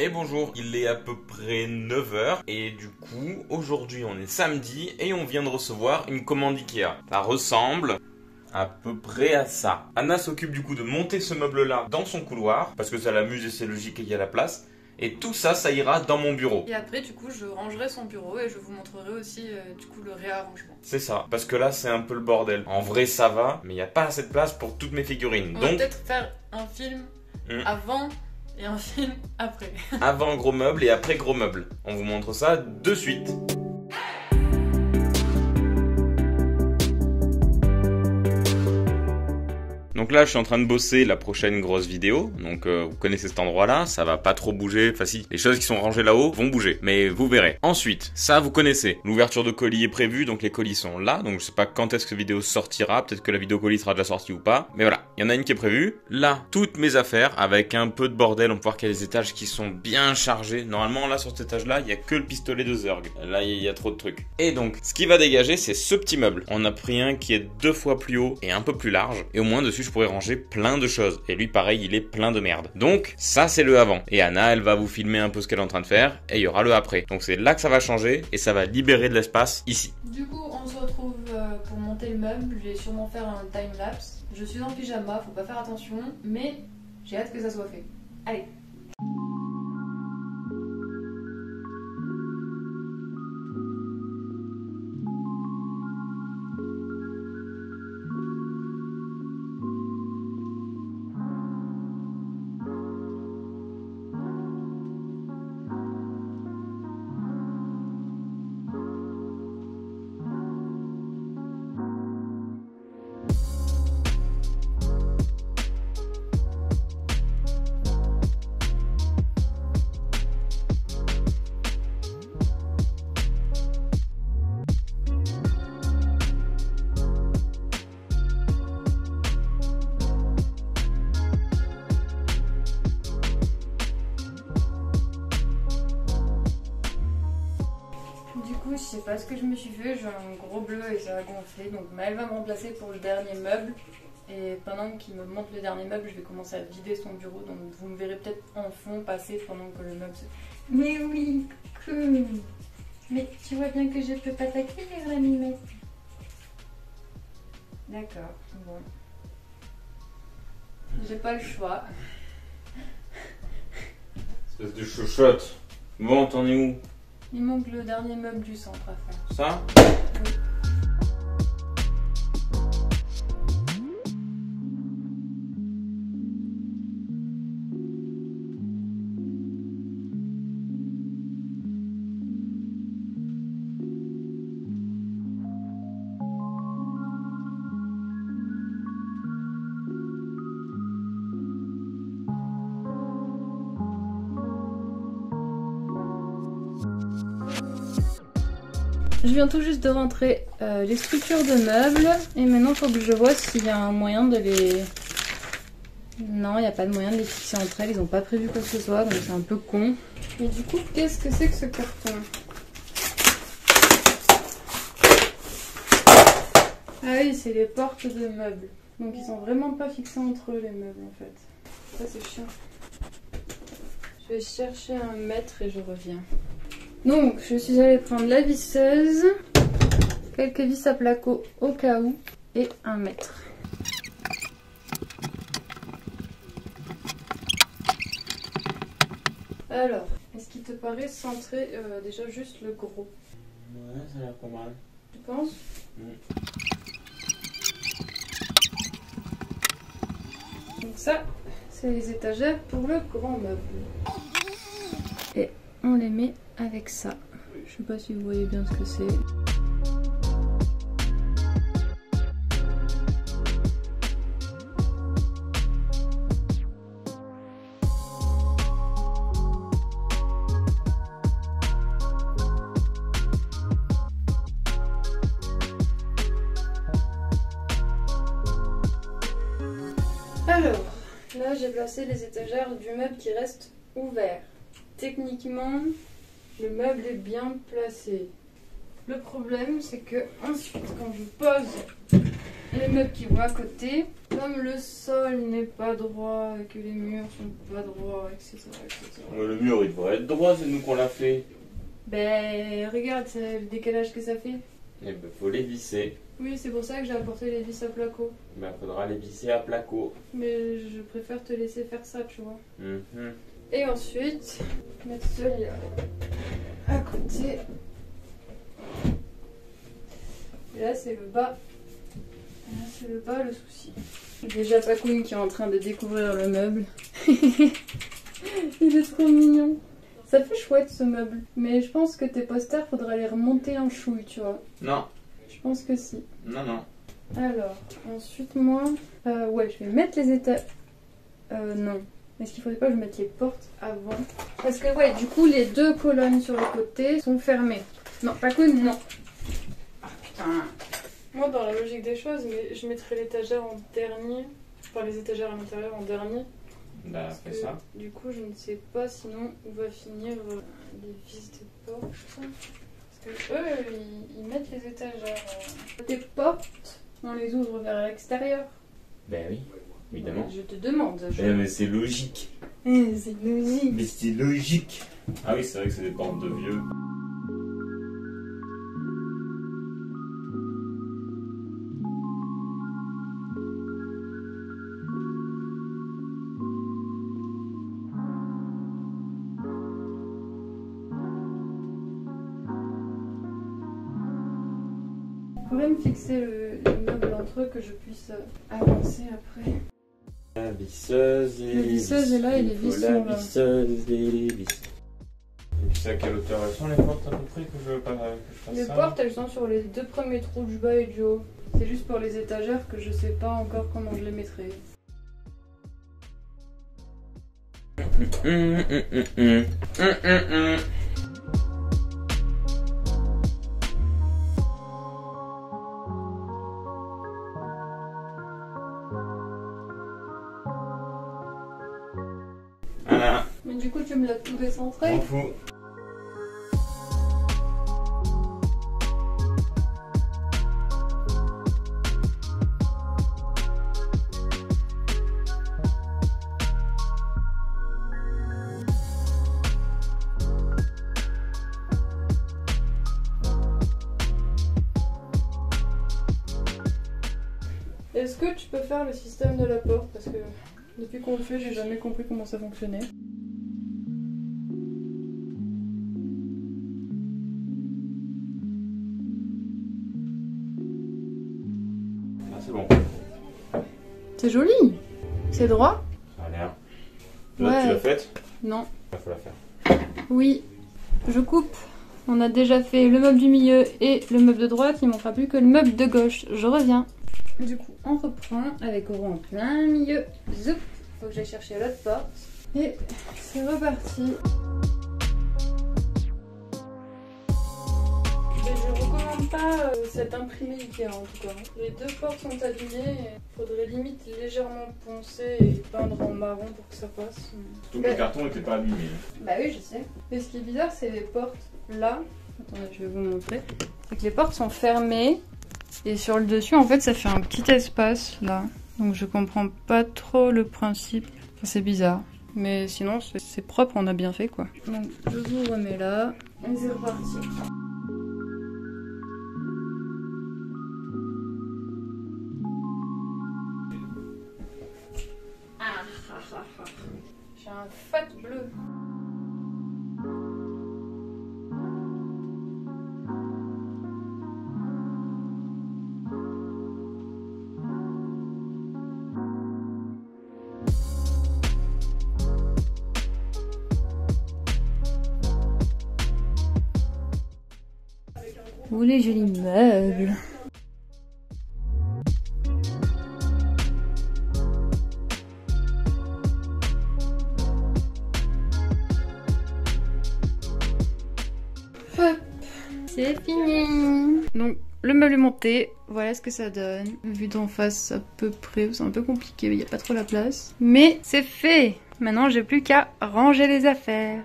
Et bonjour, il est à peu près 9 h et du coup, aujourd'hui on est samedi et on vient de recevoir une commande Ikea. Ça ressemble à peu près à ça. Anna s'occupe du coup de monter ce meuble-là dans son couloir, parce que ça l'amuse et c'est logique qu'il y a la place. Et tout ça, ça ira dans mon bureau. Et après, du coup, je rangerai son bureau et je vous montrerai aussi, du coup, le réarrangement. C'est ça, parce que là, c'est un peu le bordel. En vrai, ça va, mais il n'y a pas assez de place pour toutes mes figurines. On Donc, va peut-être faire un film avant et un film après. Avant gros meuble et après gros meuble. On vous montre ça de suite. Donc là, je suis en train de bosser la prochaine grosse vidéo. Donc vous connaissez cet endroit-là, ça va pas trop bouger. Enfin si, les choses qui sont rangées là-haut vont bouger, mais vous verrez. Ensuite, ça vous connaissez. L'ouverture de colis est prévue, donc les colis sont là. Donc je sais pas quand est-ce que la vidéo sortira. Peut-être que la vidéo colis sera déjà sortie ou pas. Mais voilà, il y en a une qui est prévue. Là, toutes mes affaires, avec un peu de bordel. On peut voir qu'il y a des étages qui sont bien chargés. Normalement, là, sur cet étage-là, il y a que le pistolet de Zerg. Là, il y a trop de trucs. Et donc, ce qui va dégager, c'est ce petit meuble. On a pris un qui est 2 fois plus haut et un peu plus large. Et au moins, dessus, je pourrais ranger plein de choses. Et lui, pareil, il est plein de merde. Donc, ça, c'est le avant. Et Anna, elle va vous filmer un peu ce qu'elle est en train de faire. Et il y aura le après. Donc, c'est là que ça va changer. Et ça va libérer de l'espace ici. Du coup, on se retrouve pour monter le meuble. Je vais sûrement faire un time-lapse. Je suis en pyjama, faut pas faire attention. Mais j'ai hâte que ça soit fait. Allez! Je sais pas ce que je me suis fait, j'ai un gros bleu et ça a gonflé, donc Maëlle va me remplacer pour le dernier meuble. Et pendant qu'il me montre le dernier meuble, je vais commencer à vider son bureau, donc vous me verrez peut-être en fond passer pendant que le meuble se... Mais oui, cool. Mais tu vois bien que je peux pas t'accueillir la mimette. D'accord, bon. J'ai pas le choix. Espèce de chochotte. Bon, t'en es où? Il manque le dernier meuble du centre à faire. Ça? Oui. Je viens tout juste de rentrer les structures de meubles et maintenant il faut que je vois s'il y a un moyen de les... Non, il n'y a pas de moyen de les fixer entre elles, ils n'ont pas prévu quoi que ce soit, donc c'est un peu con. Mais du coup, qu'est-ce que c'est que ce carton? Ah oui, c'est les portes de meubles. Donc ils sont vraiment pas fixés entre eux les meubles en fait. Ça c'est chiant. Je vais chercher un mètre et je reviens. Donc, je suis allée prendre la visseuse, quelques vis à placo au cas où, et 1 mètre. Alors, est-ce qu'il te paraît centrer déjà juste le gros? Ouais, ça a l'air pas mal. Tu penses? Donc ça, c'est les étagères pour le grand meuble. Et on les met avec ça. Je sais pas si vous voyez bien ce que c'est. Alors, là j'ai placé les étagères du meuble qui reste ouvert. Techniquement, le meuble est bien placé. Le problème, c'est que ensuite, quand je pose les meubles qui vont à côté. Comme le sol n'est pas droit et que les murs sont pas droits, etc. Le mur il devrait être droit, c'est nous qu'on l'a fait. Ben regarde le décalage que ça fait. Eh ben faut les visser. Oui, c'est pour ça que j'ai apporté les vis à placo. Ben faudra les visser à placo. Mais je préfère te laisser faire ça, tu vois. Mhm. Et ensuite, mettre celui-là à côté. Et là, c'est le bas. Là, c'est le bas, le souci. Déjà Pacoune qui est en train de découvrir le meuble. Il est trop mignon. Ça fait chouette ce meuble. Mais je pense que tes posters, faudra les remonter en chouille, tu vois. Non. Je pense que si. Non, non. Alors, ensuite moi... ouais, je vais mettre les étages... non. Est-ce qu'il faudrait pas que je mette les portes avant? Parce que ouais, du coup, les deux colonnes sur le côté sont fermées. Non, Pacoune, non. Ah putain. Moi, dans la logique des choses, je mettrais l'étagère en dernier. Enfin, les étagères à l'intérieur en dernier. Bah, fais ça. Du coup, je ne sais pas sinon où va finir les vis des portes. Parce que eux, ils mettent les étagères. Les portes, on les ouvre vers l'extérieur. Ben oui, évidemment. Je te demande. Mais c'est logique. C'est logique. Mais c'est logique. Ah oui, c'est vrai que c'est des portes de vieux. Je pourrais me fixer le meuble entre eux que je puisse avancer après. La visseuse et la visseuse est là et les vis sont là. La visseuse et les vis. Et tu sais à quelle hauteur elles sont les portes à peu près que je fasse les ça? portes elles sont sur les deux premiers trous du bas et du haut. C'est juste pour les étagères que je sais pas encore comment je les mettrai. Voilà. Mais du coup tu me l'as tout décentré. M'en fous. Est-ce que tu peux faire le système de la porte? Parce que depuis qu'on le fait, j'ai jamais compris comment ça fonctionnait. Ah, c'est bon. C'est joli. C'est droit. Ça a l'air. Là, Ouais. tu l'as faite? Non. Il faut la faire. Oui. Je coupe. On a déjà fait le meuble du milieu et le meuble de droite. Il ne manquera plus que le meuble de gauche. Je reviens. Du coup, on reprend avec Aurore en plein milieu. Zoup. Faut que j'aille chercher l'autre porte. Et c'est reparti. Et je recommande pas cette imprimé Ikea en tout cas. Les deux portes sont abîmées. Il faudrait limite légèrement poncer et peindre en marron pour que ça passe. Surtout que le carton n'était pas abîmé. Bah oui, je sais. Mais ce qui est bizarre, c'est les portes là. Attendez, je vais vous montrer. C'est que les portes sont fermées. Et sur le dessus, en fait, ça fait un petit espace là. Donc je comprends pas trop le principe. Enfin, c'est bizarre. Mais sinon, c'est propre, on a bien fait quoi. Donc je vous remets là. Et c'est reparti. J'ai un fat bleu. Vous les jolis meubles. Hop, c'est fini. Donc le meuble est monté, voilà ce que ça donne. Vu d'en face à peu près, c'est un peu compliqué, il n'y a pas trop la place. Mais c'est fait. Maintenant j'ai plus qu'à ranger les affaires.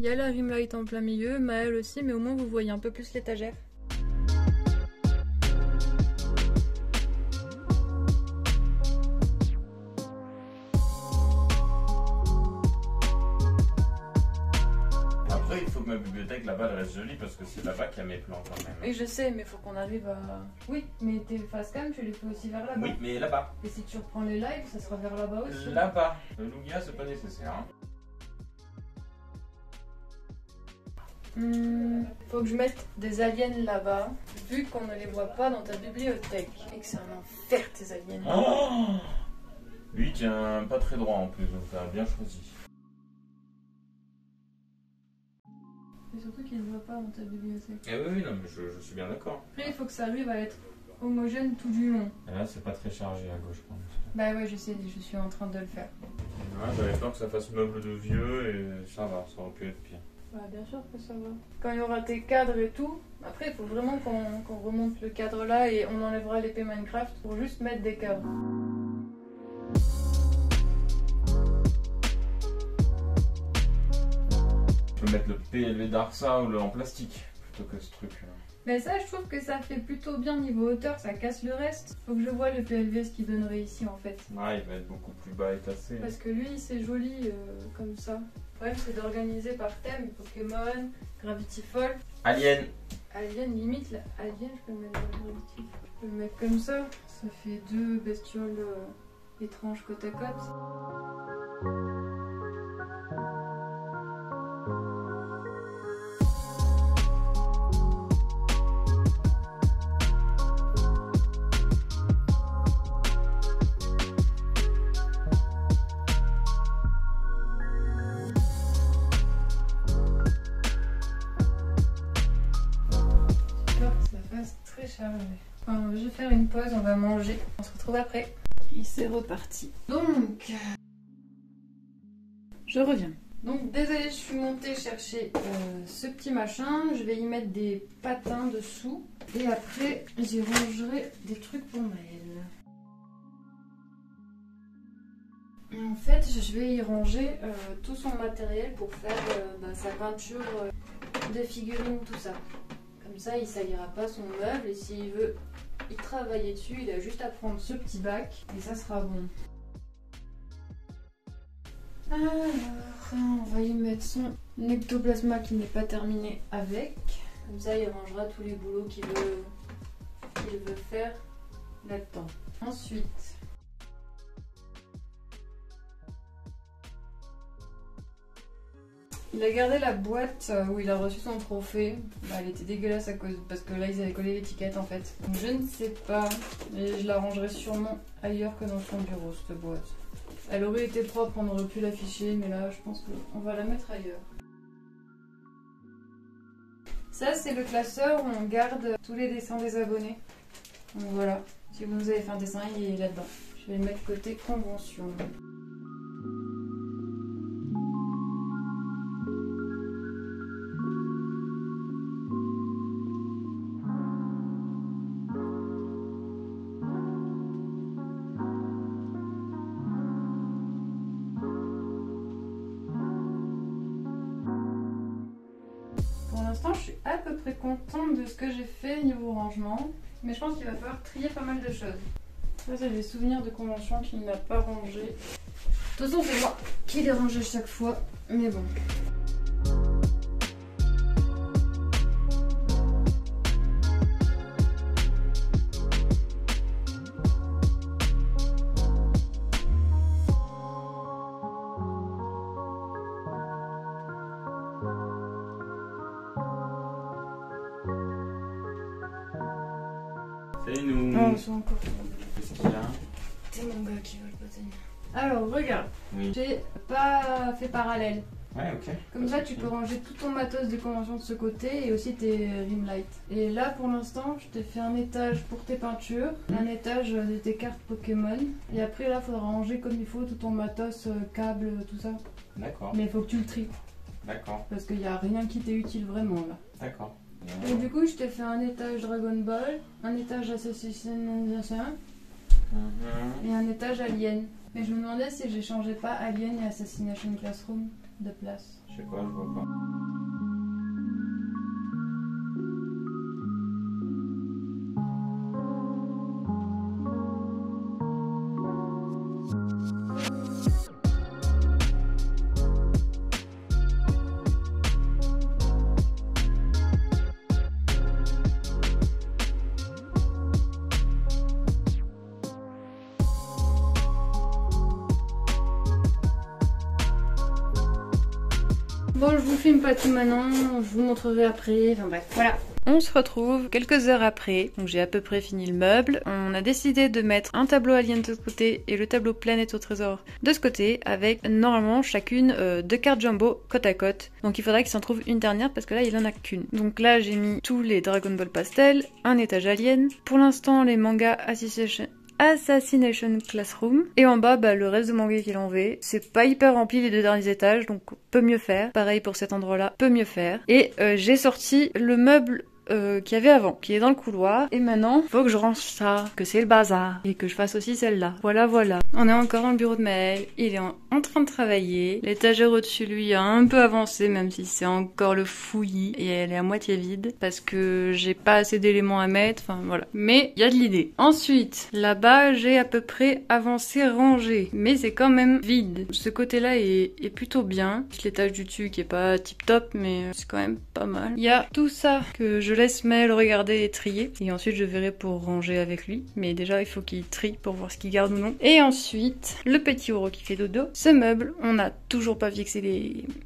Il y a la rim light en plein milieu, Maël aussi, mais au moins vous voyez un peu plus l'étagère. Après, il faut que ma bibliothèque là-bas elle reste jolie parce que c'est là-bas qu'il y a mes plans quand même. Oui, je sais, mais faut qu'on arrive à... Oui, mais tes face cam, tu les fais aussi vers là-bas. Oui, mais là-bas. Et si tu reprends les lives, ça sera vers là-bas aussi. Là-bas. Le Lugia, c'est pas nécessaire. Hein. Faut que je mette des aliens là-bas, vu qu'on ne les voit pas dans ta bibliothèque. Et que c'est un enfer, tes aliens. Oh, lui tient pas très droit en plus, donc t'as bien choisi. Et surtout qu'il ne voit pas dans ta bibliothèque. Eh oui, non, mais je suis bien d'accord. Après, il faut que ça arrive à être homogène tout du long. Et là, c'est pas très chargé à gauche, quand même. Bah ouais, je sais, je suis en train de le faire. Ouais, j'avais peur que ça fasse meuble de vieux et ça va, ça aurait pu être pire. Bah bien sûr que ça va. Quand il y aura tes cadres et tout, après il faut vraiment qu'on remonte le cadre là et on enlèvera l'épée Minecraft pour juste mettre des cadres. Je peux mettre le PLV d'Arsa ou le en plastique plutôt que ce truc. Mais ça, je trouve que ça fait plutôt bien niveau hauteur, ça casse le reste. Faut que je vois le PLV ce qu'il donnerait ici en fait. Ouais, il va être beaucoup plus bas et tassé. Parce que lui, c'est joli comme ça. Le problème, c'est d'organiser par thème. Pokémon, Gravity Fall. Alien. Alien, limite, là. Alien, je peux le mettre dans Gravity. Je peux le mettre comme ça. Ça fait deux bestioles étranges côte à côte. Enfin, je vais faire une pause, on va manger. On se retrouve après. Et c'est reparti. Donc, je reviens. Donc, désolé, je suis montée chercher ce petit machin. Je vais y mettre des patins dessous. Et après, j'y rangerai des trucs pour Maël. Et en fait, je vais y ranger tout son matériel pour faire sa peinture, des figurines, tout ça. Comme ça, il salira pas son meuble et s'il veut y travailler dessus, il a juste à prendre ce petit bac et ça sera bon. Alors, on va y mettre son ectoplasma qui n'est pas terminé avec. Comme ça, il rangera tous les boulots qu'il veut faire là-dedans. Ensuite, il a gardé la boîte où il a reçu son trophée. Bah, elle était dégueulasse parce que là ils avaient collé l'étiquette en fait. Donc, je ne sais pas, mais je la rangerai sûrement ailleurs que dans son bureau cette boîte. Elle aurait été propre, on aurait pu l'afficher, mais là je pense qu'on va la mettre ailleurs. Ça c'est le classeur où on garde tous les dessins des abonnés. Donc voilà, si vous nous avez fait un dessin, il est là-dedans. Je vais le mettre côté convention. Je suis à peu près contente de ce que j'ai fait niveau rangement, mais je pense qu'il va falloir trier pas mal de choses. Ça, c'est des souvenirs de convention qu'il n'a pas rangé. De toute façon, c'est moi qui les range à chaque fois, mais bon. C'est nous. Oh, ils sont encore. Qu'est-ce qu'il y a? C'est mon gars qui veut le potager. Alors, regarde. Oui. J'ai pas fait parallèle. Ouais, ok. Comme ça, tu peux ranger tout ton matos de convention de ce côté et aussi tes rim lights. Et là, pour l'instant, je t'ai fait un étage pour tes peintures, un étage de tes cartes Pokémon. Et après, là, il faudra ranger comme il faut tout ton matos, câble, tout ça. D'accord. Mais il faut que tu le tries. D'accord. Parce qu'il n'y a rien qui t'est utile vraiment là. D'accord. Et du coup, je t'ai fait un étage Dragon Ball, un étage Assassination et un étage Alien. Mais je me demandais si j'ai changé pas Alien et Assassination Classroom. de place. Je sais pas, je vois pas. Bon, je vous filme pas tout maintenant, je vous montrerai après, enfin bref, voilà. On se retrouve quelques heures après, donc j'ai à peu près fini le meuble. On a décidé de mettre un tableau alien de ce côté et le tableau Planète au Trésor de ce côté, avec normalement chacune deux cartes jumbo côte à côte. Donc il faudra qu'il s'en trouve une dernière parce que là il en a qu'une. Donc là j'ai mis tous les Dragon Ball Pastel, un étage alien. Pour l'instant les mangas Assassination Classroom. Et en bas, le reste de manga qu'il en veut. C'est pas hyper rempli les deux derniers étages, donc peut mieux faire. Pareil pour cet endroit-là, peut mieux faire. Et j'ai sorti le meuble qu'il y avait avant, qui est dans le couloir. Et maintenant, faut que je range ça, que c'est le bazar. Et que je fasse aussi celle-là. Voilà, voilà. On est encore dans le bureau de Maël. Il est en train de travailler. L'étagère au-dessus, lui, a un peu avancé, même si c'est encore le fouillis. Et elle est à moitié vide. Parce que j'ai pas assez d'éléments à mettre. Enfin, voilà. Mais il y a de l'idée. Ensuite, là-bas, j'ai à peu près avancé, rangé. Mais c'est quand même vide. Ce côté-là est plutôt bien. L'étage du dessus qui est pas tip-top, mais c'est quand même pas mal. Il y a tout ça que je laisse Maël regarder et trier. Et ensuite, je verrai pour ranger avec lui. Mais déjà, il faut qu'il trie pour voir ce qu'il garde ou non. Et ensuite, le petit Oro qui fait dodo. Ce meuble, on n'a toujours pas fixé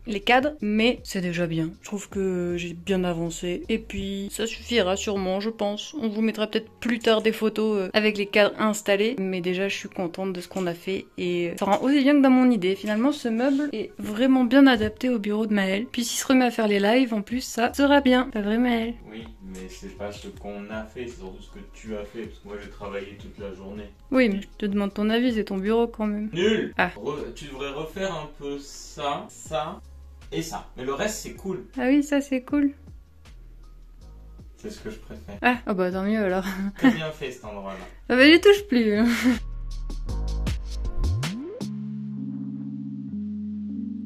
les cadres, mais c'est déjà bien. Je trouve que j'ai bien avancé. Et puis, ça suffira sûrement, je pense. On vous mettra peut-être plus tard des photos avec les cadres installés. Mais déjà, je suis contente de ce qu'on a fait. Et ça rend aussi bien que dans mon idée. Finalement, ce meuble est vraiment bien adapté au bureau de Maël. Puis s'il se remet à faire les lives, en plus, ça sera bien. Pas vrai, Maël? Oui, mais c'est pas ce qu'on a fait, c'est surtout ce que tu as fait, parce que moi j'ai travaillé toute la journée. Oui, mais je te demande ton avis, c'est ton bureau quand même. Nul! Ah. Tu devrais refaire un peu ça, ça et ça. Mais le reste c'est cool. Ah oui, ça c'est cool. C'est ce que je préfère. Ah, oh bah tant mieux alors. T'as bien fait cet endroit-là. Ah bah j'y touche plus.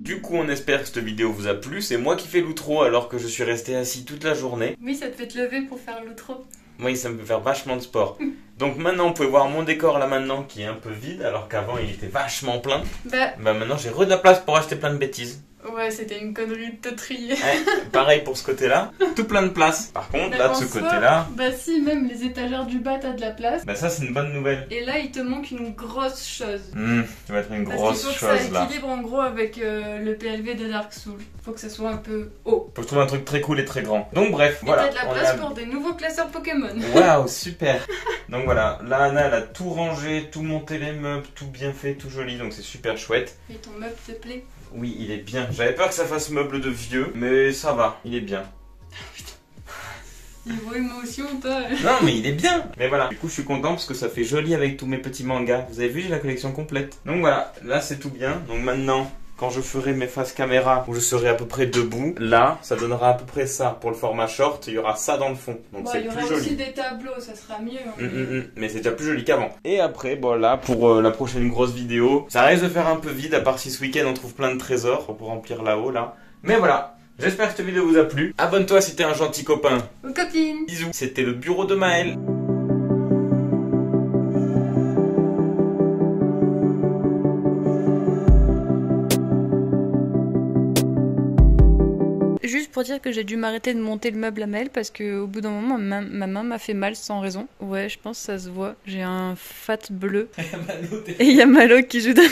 Du coup, on espère que cette vidéo vous a plu. C'est moi qui fais l'outro alors que je suis resté assis toute la journée. Oui, ça te fait te lever pour faire l'outro. Oui, ça me fait faire vachement de sport. Donc maintenant, vous pouvez voir mon décor là maintenant qui est un peu vide alors qu'avant il était vachement plein. Bah maintenant j'ai de la place pour acheter plein de bêtises. Ouais, c'était une connerie de te trier. Ouais, pareil pour ce côté-là, tout plein de place. Par contre, là de ce côté-là... Bah si, même les étagères du bas, t'as de la place. Bah ça c'est une bonne nouvelle. Et là, il te manque une grosse chose. Tu vas être une grosse chose là. Parce qu'il faut que ça équilibre en gros avec le PLV de Dark Souls. Faut que ça soit un peu haut. Faut que je trouve un truc très cool et très grand. Donc bref, et voilà. T'as de la place pour des nouveaux classeurs Pokémon. Waouh, super. Donc voilà, là Anna elle a tout rangé, tout monté les meubles, tout bien fait, tout joli, donc c'est super chouette. Et ton meuble te plaît? Oui, il est bien. J'avais peur que ça fasse meuble de vieux, mais ça va, il est bien. Niveau émotion, toi. Non, mais il est bien. Mais voilà, du coup je suis content parce que ça fait joli avec tous mes petits mangas. Vous avez vu, j'ai la collection complète. Donc voilà, là c'est tout bien. Donc maintenant, quand je ferai mes faces caméra où je serai à peu près debout, là, ça donnera à peu près ça. Pour le format short, il y aura ça dans le fond. Donc c'est plus joli. Il y aura aussi des tableaux, ça sera mieux. Mais c'est déjà plus joli qu'avant. Et après, bon là, pour la prochaine grosse vidéo, ça risque de faire un peu vide, à part si ce week-end on trouve plein de trésors pour remplir là-haut, là. Mais voilà. J'espère que cette vidéo vous a plu. Abonne-toi si t'es un gentil copain. Ou copine. Bisous. C'était le bureau de Maël. Juste pour dire que j'ai dû m'arrêter de monter le meuble à Maël parce qu'au bout d'un moment, ma main m'a fait mal sans raison. Ouais, je pense que ça se voit. J'ai un fat bleu. Et il y a Malo qui joue dans...